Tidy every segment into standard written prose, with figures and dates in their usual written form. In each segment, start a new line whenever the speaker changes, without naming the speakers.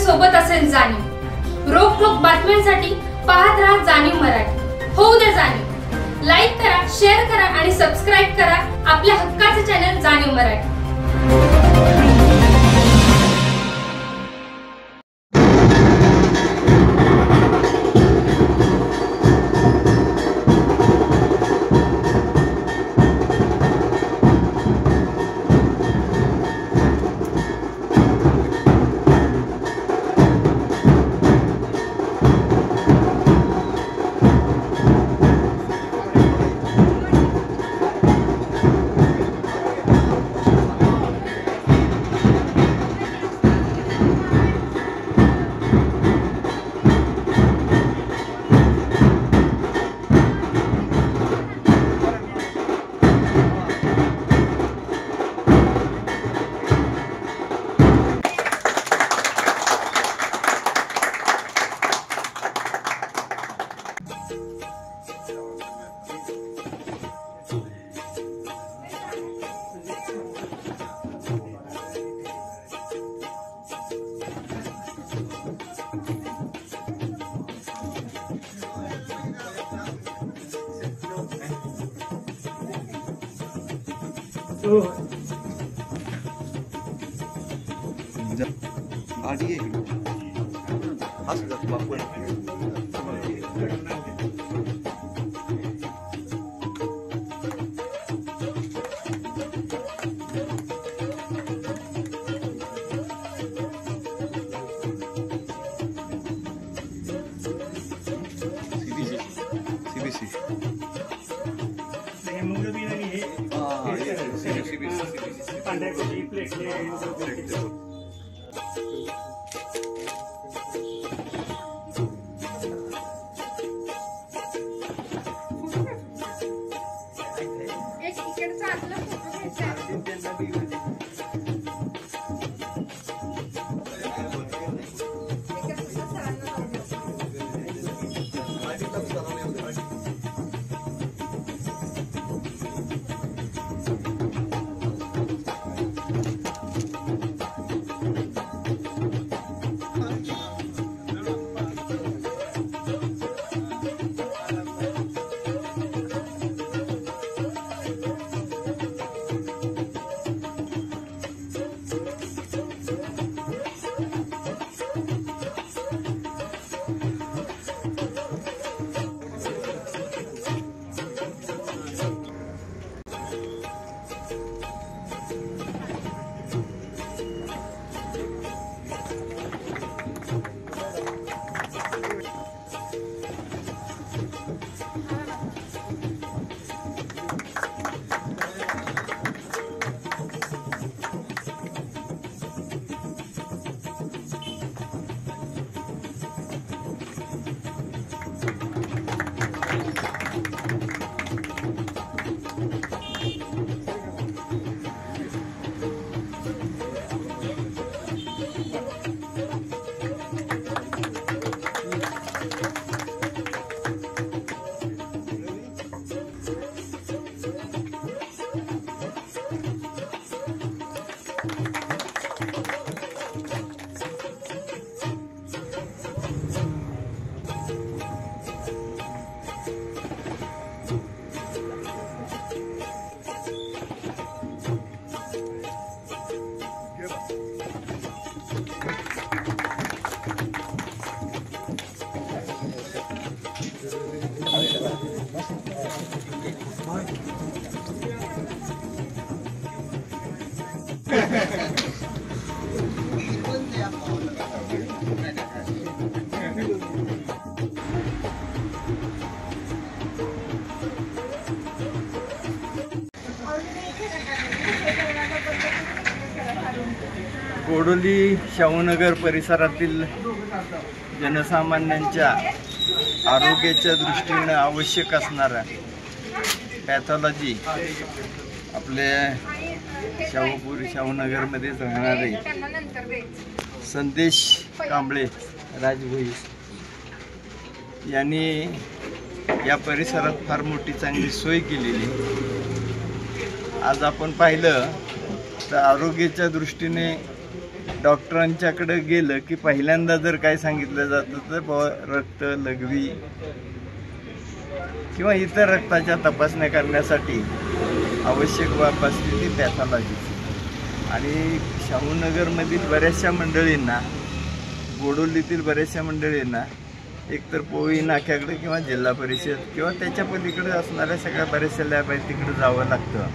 सोबत असेल जाणीव। रोखोक बातम्यांसाठी पाहत राहा जाणीव मराठी। होऊ दे जाणीव। लाईक करा, शेअर करा आणि सबस्क्राईब करा आपल्या हक्काचे चॅनल जाणीव मराठी।
कोडोली शाहूनगर परिसरातील जनसामान्यांच्या आरोग्याच्या दृष्टीने आवश्यक असणारा पॅथॉलॉजी आपले शाहूनगरमध्ये राहणारे संदेश कांबळे राजभोई यांनी या परिसरात फार मोठी चांगली सोय केलेली। आज आपण पाहिलं तर आरोग्याच्या दृष्टीने डॉक्टरांच्याकडे गेलं की पहिल्यांदा जर काय सांगितलं जातं तर रक्त, लघवी किंवा इतर रक्ताच्या तपासण्या करण्यासाठी आवश्यक बाब असते ती पॅथॉलॉजीची. आणि शाहूनगरमधील बऱ्याचशा मंडळींना, गोडोलीतील बऱ्याचशा मंडळींना एकतर पोई नाक्याकडे किंवा जिल्हा परिषद किंवा त्याच्या पलीकडे असणाऱ्या सगळ्या बऱ्याचशा लॅब आहेत तिकडे जावं लागतं.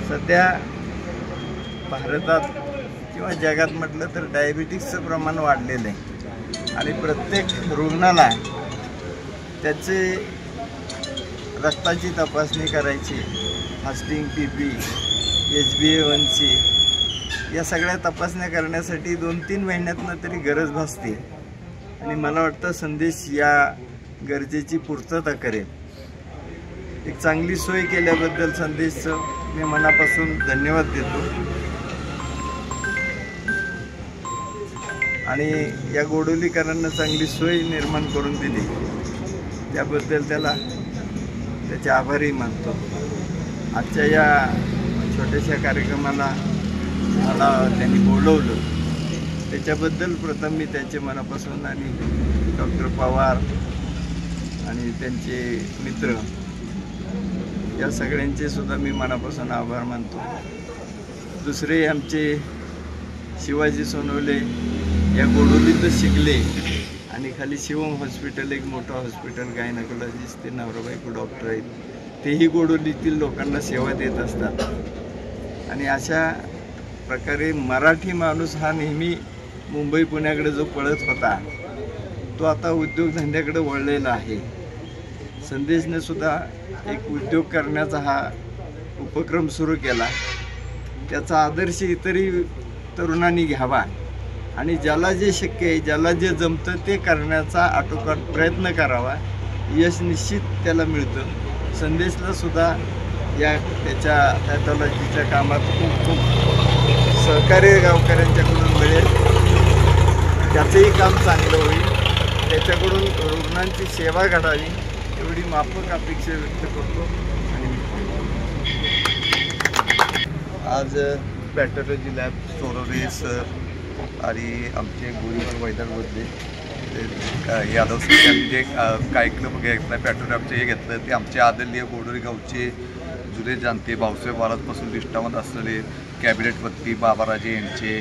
सध्या भारतात किंवा जगात म्हटलं तर डायबिटीसचं प्रमाण वाढलेलं आहे आणि प्रत्येक रुग्णाला त्याचे रक्ताची तपासणी करायची, फास्टिंग, PP, HbA1c या सगळ्या तपासण्या करण्यासाठी 2-3 महिन्यातनं तरी गरज भासते. आणि मला वाटतं संदेश या गरजेची पूर्तता करेल. एक चांगली सोय केल्याबद्दल संदेशचं मी मनापासून धन्यवाद देतो. आणि या गोडोलीकरांना चांगली सोय निर्माण करून दिली त्याबद्दल त्याचे आभारही मानतो. आजच्या या छोट्याशा कार्यक्रमाला मला त्यांनी बोलवलं त्याच्याबद्दल प्रथम मी त्याचे मनापासून आणि डॉक्टर पवार आणि त्यांचे मित्र या सगळ्यांचे सुद्धा मी मनापासून आभार मानतो. दुसरे आमचे शिवाजी सोनवले या गोडोलीतच शिकले आणि खाली शिवम हॉस्पिटल, एक मोठं हॉस्पिटल, गायनॅकोलॉजिस्ट, ते नवरा-बायको डॉक्टर आहेत, तेही गोडोलीतील लोकांना सेवा देत असतात. आणि अशा प्रकारे मराठी माणूस हा नेहमी मुंबई पुण्याकडे जो पळत होता तो आता उद्योगधंद्याकडे वळलेला आहे. संदेशने सुद्धा एक उद्योग करण्याचा हा उपक्रम सुरू केला. त्याचा आदर्श इतरही तरुणांनी घ्यावा आणि ज्याला जे शक्य आहे, ज्याला जे जमतं ते करण्याचा आटोकाट प्रयत्न करावा. यश निश्चित त्याला मिळतं. संदेशला सुद्धा त्याच्या पॅथॉलॉजीच्या कामात खूप खूप सहकार्य गावकऱ्यांच्याकडून मिळेल. त्याचंही काम चांगलं होईल. त्याच्याकडून रुग्णांची सेवा घडावी एवढी माफक अपेक्षा व्यक्त करतो. आणि आज पॅथॉलॉजी लॅब सोनवणे सर आणि आमचे गोळीबार वैद्यरमधले यादव सर यांनी जे कार्यक्रम घेतला, पॅथॉलॉजी हे घेतलं ते आमचे आदरणीय गोडोली गावचे जुने जाणते भाऊसाहेब वारातपासून निष्ठावंत असलेले कॅबिनेट मंत्री बाबाराजे यांचे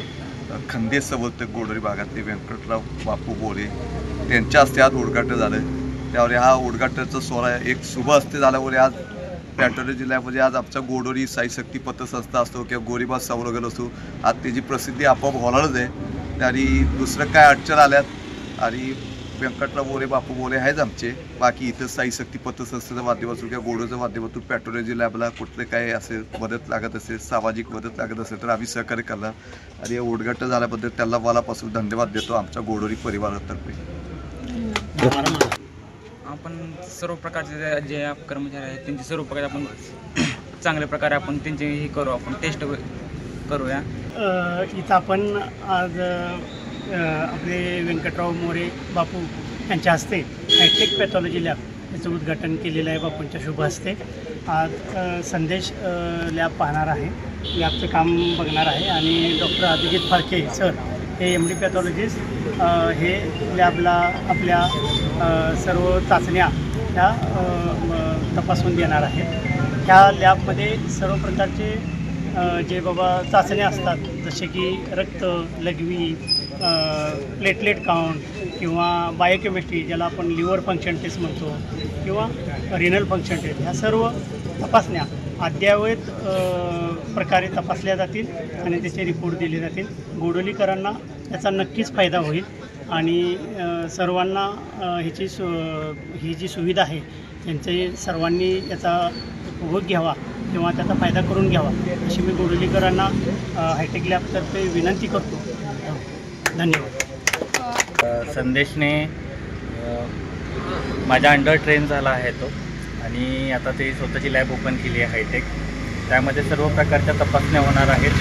खंदे सवत गोडोली भागातले व्यंकटराव बापू बोले त्यांच्या हस्ते आज उद्घाटन झालं. त्यावर हा उद्घाटनाचा सोहळा एक शुभ हस्ते झाल्यामुळे आज पॅथॉलॉजी लॅबमध्ये आज आमच्या गोडोली साई शक्ती पतसंस्था असतो किंवा गोरीबाज संवर्गन असो, आज त्याची प्रसिद्धी आपोआप होणारच आहे. आणि दुसरं काय अडचण आल्यात आणि व्यंकटराव बोले बापू बोले आहेच आमचे. बाकी इथं साई शक्ती पतसंस्थेच्या माध्यमातून किंवा गोडोच्या माध्यमातून पॅथॉलॉजी लॅबला कुठले काय असेल मदत लागत असेल, सामाजिक मदत लागत असेल तर आम्ही सहकार्य करणार. आणि हे उद्घाटन झाल्याबद्दल त्याला मनापासून धन्यवाद देतो आमच्या गोडोली परिवारातर्फे.
आपण सर्व प्रकारचे जे कर्मचारी आहेत त्यांची सर्व प्रकारे आपण चांगल्या प्रकारे आपण त्यांची हे करू, आपण टेस्ट करूया.
इथं आपण आज आपले व्यंकटराव मोरे बापू यांच्या हस्ते हायटेक पॅथॉलॉजी लॅब याचं उद्घाटन केलेलं आहे. बापूंच्या शुभ हस्ते आज संदेश लॅब पाहणार आहे, लॅबचं काम बघणार आहे. आणि डॉक्टर अभिजित फाळके सर हे MD पॅथॉलॉजिस्ट हे लॅबला आपल्या सर्व चाचण्या ह्या तपासून देणार आहेत. ह्या लॅबमध्ये सर्व प्रकारचे जे चाचण्या असतात जसे की रक्त, लघवी, प्लेटलेट काउंट किंवा बायोकेमिस्ट्री ज्याला आपण लिव्हर फंक्शन टेस्ट म्हणतो किंवा रिनल फंक्शन टेस्ट, ह्या सर्व तपासण्या अद्ययावत प्रकारे तपासल्या जातील आणि त्याचे रिपोर्ट दिले जातील. गोडोलीकरांना याचा नक्कीच फायदा होईल आणि सर्वांना ही जी सुविधा आहे त्यांचे सर्वांनी याचा उपभोग घ्यावा किंवा त्याचा फायदा करून घ्यावा अशी मी गोडोलीकरांना हायटेक लॅबतर्फे विनंती करतो. धन्यवाद.
संदेशने माझ्या अंडर ट्रेन झाला आहे तो आणि आता ते स्वतःची लॅब ओपन केली आहे हायटेक. त्यामध्ये सर्व प्रकारच्या तपासण्या होणार आहेत.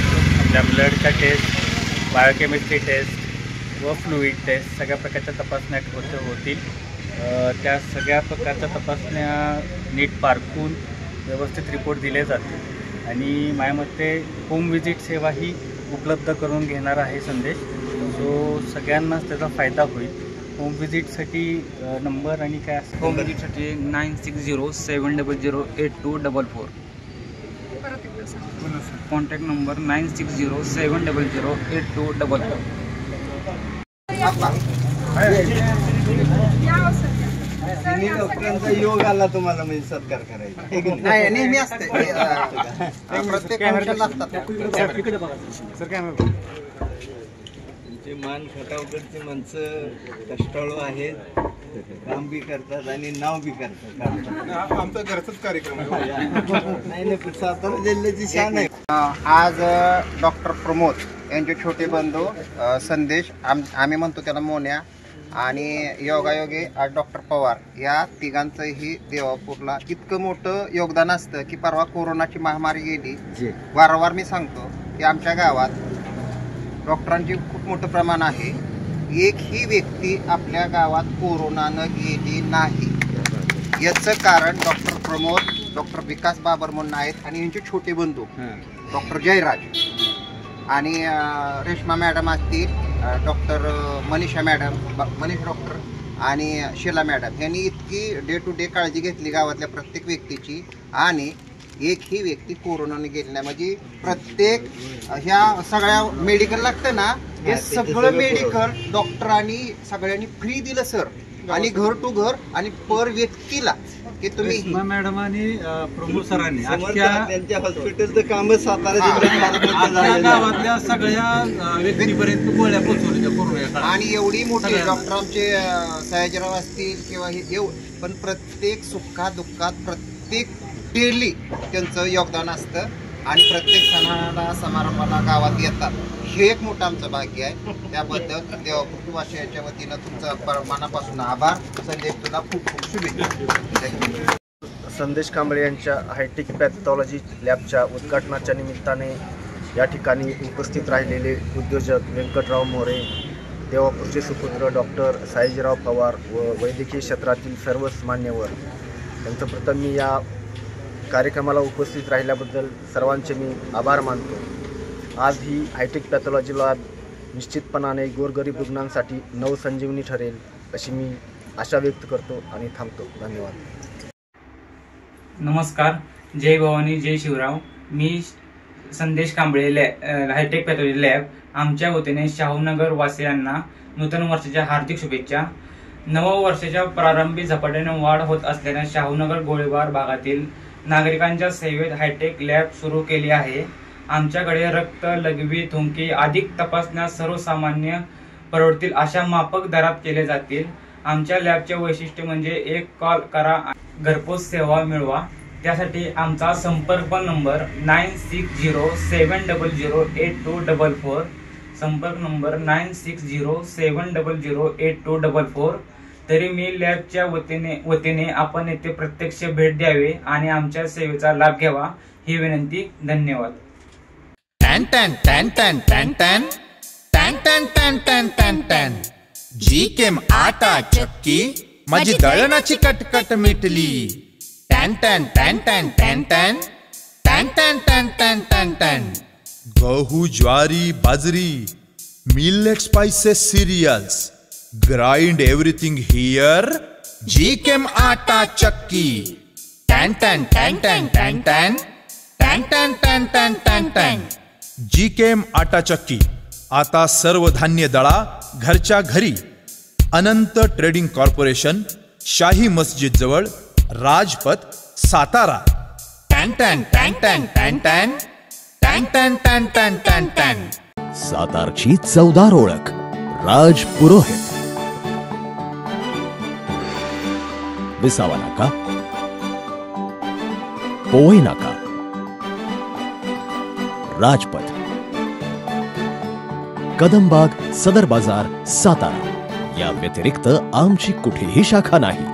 आपल्या ब्लडच्या टेस्ट, बायोकेमिस्ट्री टेस्ट व फ्लुइड टेस्ट सगळ्या प्रकारच्या तपासण्या होतील. त्या सगळ्या प्रकारच्या तपासण्या नीट पारखून व्यवस्थित रिपोर्ट दिले जातील आणि माझ्या मते होम विजिट सेवा ही उपलब्ध करून घेणार आहे संदेश. सो सगळ्यांनाच त्याचा फायदा होईल. होम व्हिजिटसाठी नंबर आणि काय असं?
होम व्हिजिटसाठी 9607008244. Contact number 9607008244.
तिन्ही डॉक्टरांचा योग आला तुम्हाला म्हणजे सत्कार करायचा
नाही, नेहमी असते प्रत्येक फंक्शनला असतात.
तुमचे मान खटावकडची माणसं कष्टाळू आहेत, काम बी करतात आणि नाव बी करतात.
आमचा घरचाच कार्यक्रम आहे.
नाही सातारा जिल्ह्याची शान आहे.
आज डॉक्टर प्रमोद यांचे छोटे बंधू संदेश, आम्ही म्हणतो त्याला मोन्या, आणि योगायोगे आज डॉक्टर पवार या तिघांचंही देवापूरला इतकं मोठं योगदान असतं की परवा कोरोनाची महामारी गेली. वारंवार मी सांगतो की आमच्या गावात डॉक्टरांची खूप मोठं प्रमाण आहे. एकही व्यक्ती आपल्या गावात कोरोनानं गेली नाही. याचं कारण डॉक्टर प्रमोद, डॉक्टर विकास बाबर म्हणून आहेत, आणि यांचे छोटे बंधू डॉक्टर जयराज आणि रेश्मा मॅडम असतील, doctor Manisha madam, Manish doctor आणि शीला मॅडम यांनी इतकी डे टू डे काळजी घेतली गावातल्या प्रत्येक व्यक्तीची, आणि एकही व्यक्ती कोरोनाने गेली नाही. म्हणजे प्रत्येक ह्या सगळ्या मेडिकल लागतं ना, हे सगळं मेडिकल डॉक्टरांनी सगळ्यांनी फ्री दिलं सर, आणि घर टू घर आणि पर व्यक्तीला की तुम्ही
मॅडम आणि प्रमोद सरांनी
त्यांच्या हॉस्पिटलचं काम सातारा जिल्ह्यात
गावातल्या सगळ्या व्यक्तीपर्यंत गोळ्या पोहोचवल्या कोरोना.
आणि एवढी मोठी डॉक्टर आमचे सयाजीराव असतील किंवा हे पण प्रत्येक सुखा दुःखात प्रत्येक डेली त्यांचं योगदान असतं, आणि प्रत्येक सणाला समारंभाला गावात येतात. हे एक मोठं आमचं भाग्य आहे. त्याबद्दल देवापुरवासियांच्या वतीनं तुमचं मनापासून आभार. संदेश, तुला खूप खूप शुभेच्छा.
संदेश कांबळे यांच्या हायटेक पॅथॉलॉजी लॅबच्या उद्घाटनाच्या निमित्ताने या ठिकाणी उपस्थित राहिलेले उद्योजक व्यंकटराव मोरे, देवापूरचे सुपुत्र डॉक्टर सायाजीराव पवार व वैद्यकीय क्षेत्रातील सर्वच मान्यवर यांचं प्रथम मी या कार्यक्रमाला उपस्थित राहिल्याबद्दल सर्वांचे मी आभार मानतो. आज ही हायटेक पॅथॉलॉजी लॅब निश्चितपणाने गोरगरीब रुग्णांसाठी नवसंजीवनी ठरेल अशी मी आशा व्यक्त करतो आणि थांबतो. धन्यवाद.
नमस्कार, जय भवानी, जय शिवराव. मी संदेश कांबळे, हायटेक पॅथॉलॉजी लॅब, आमच्या वतीने शाहूनगर वासियांना नूतन वर्षाच्या हार्दिक शुभेच्छा. नवं वर्षाच्या प्रारंभी झपाट्याने वाढ होत असल्याने शाहूनगर गोळीबार भागातील नागरिकांच्या सेवेत हायटेक लॅब सुरू केली आहे. आमच्याकडे रक्त, लघवी, थुंकी अधिक तपासण्या सर्वसामान्य परवडतील अशा माफक दरात केले जातील. आमच्या लॅबचे वैशिष्ट्य म्हणजे एक कॉल करा, घरपोच सेवा मिळवा. त्यासाठी आमचा संपर्क नंबर 9607008244, संपर्क नंबर 9607008244. तरी मी लॅबच्या वतीने आपण येथे प्रत्यक्ष भेट द्यावे आणि आमच्या सेवेचा लाभ घ्यावा ही विनंती. धन्यवाद.
जीकेम आटा चक्की माझी दळणाची कटकट मिटली. टॅन टॅन टॅन टॅन टॅन टॅन टॅन टॅन टॅन टॅन टॅन टॅन. गहू, ज्वारी, बाजरी, millet, spices, cereals, grind everything here. जीकेम आटा चक्की. टॅन टॅन टॅन टॅन टॅन टॅन टॅन टॅन टॅन टॅन टॅन टॅन. जीकेम आटा चक्की आता सर्व धान्य दळा घरच्या घरी. अनंत ट्रेडिंग कॉर्पोरेशन, शाही मस्जिद जवळ, राजपथ, सातारा. टॅन टॅन टॅन टॅन टॅन टॅन टॅन टॅन टॅन टॅन टॅन टॅन.
सातारची चवदार ओळख राज पुरोहित. विसावा नाका, पोवई नाका, राजपथ, कदमबाग, सदर बाजार, सातारा. या व्यतिरिक्त आमची कुठेही शाखा नाही.